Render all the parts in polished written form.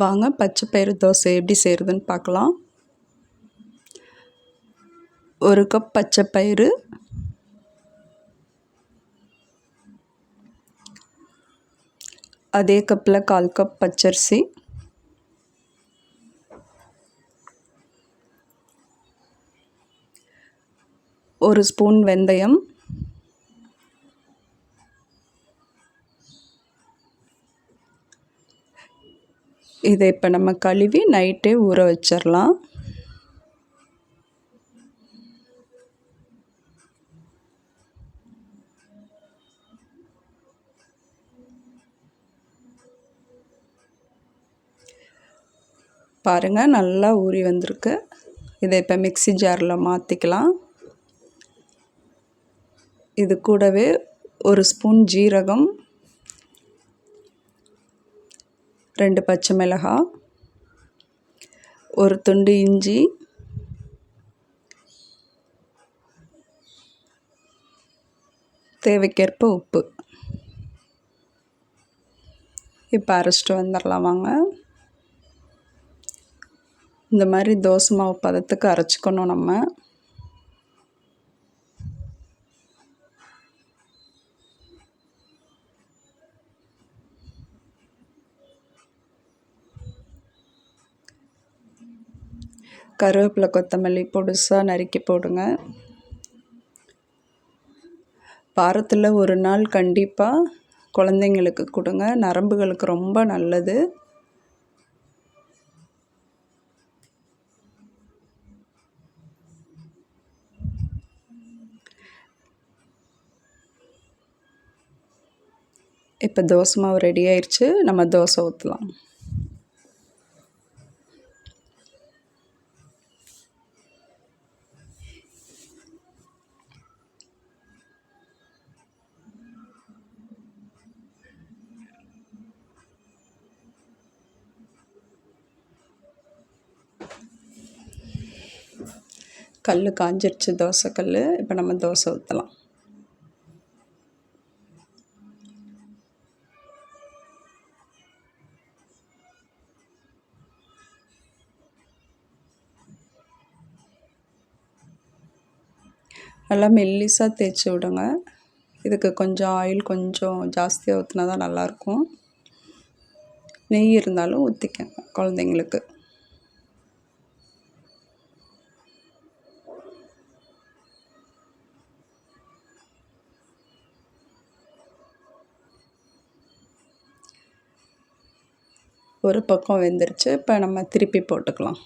வாங்க பச்சை பயிறு தோசை எப்படி செய்கிறதுன்னு பார்க்கலாம். 1 கப் பச்சை பயிறு, அதே கப்பில் 1/4 கப் பச்சரிசி, ஒரு ஸ்பூன் வெந்தயம், இதை இப்போ நம்ம கழுவி நைட்டே ஊற வச்சிடலாம். பாருங்கள், நல்லா ஊறி வந்திருக்கு. இதை இப்போ மிக்ஸி ஜாரில் மாற்றிக்கலாம். இது கூடவே ஒரு ஸ்பூன் ஜீரகம், 2 பச்சை மிளகாய், ஒரு துண்டு இஞ்சி, தேவைக்கேற்ப உப்பு. இப்போ அரைச்சிட்டு வந்துடலாம் வாங்க. இந்த மாதிரி தோசை மாவு பதத்துக்கு அரைச்சிக்கணும் நம்ம. கருவேப்பிலை கொத்தமல்லி பொடுசாக நறுக்கி போடுங்க. வாரத்தில் ஒரு நாள் கண்டிப்பாக குழந்தைங்களுக்கு கொடுங்க, நரம்புகளுக்கு ரொம்ப நல்லது. இப்போ தோசை மாவு ரெடி ஆயிடுச்சு. நம்ம தோசை ஊற்றலாம். கல் காஞ்சிடுச்சு, தோசை கல். இப்போ நம்ம தோசை ஊற்றலாம். நல்லா மெல்லிசாக தேய்ச்சி விடுங்க. இதுக்கு கொஞ்சம் ஆயில் கொஞ்சம் ஜாஸ்தியாக ஊற்றினா தான் நல்லாயிருக்கும். நெய் இருந்தாலும் ஊற்றிக்கங்க குழந்தைங்களுக்கு. ஒரு பக்கம் வெந்துருச்சு. இப்போ நம்ம திருப்பி போட்டுக்கலாம்.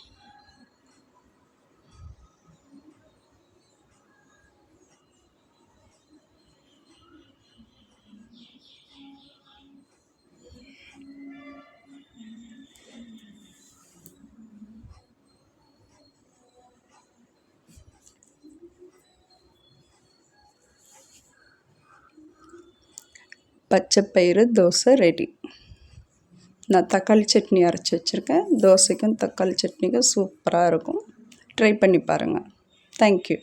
பச்சை பயிறு தோசை ரெடி. நான் தக்காளி சட்னி அரைச்சி வச்சுருக்கேன். தோசைக்கும் தக்காளி சட்னிக்கும் சூப்பராக இருக்கும். ட்ரை பண்ணி பாருங்கள். தேங்க்யூ.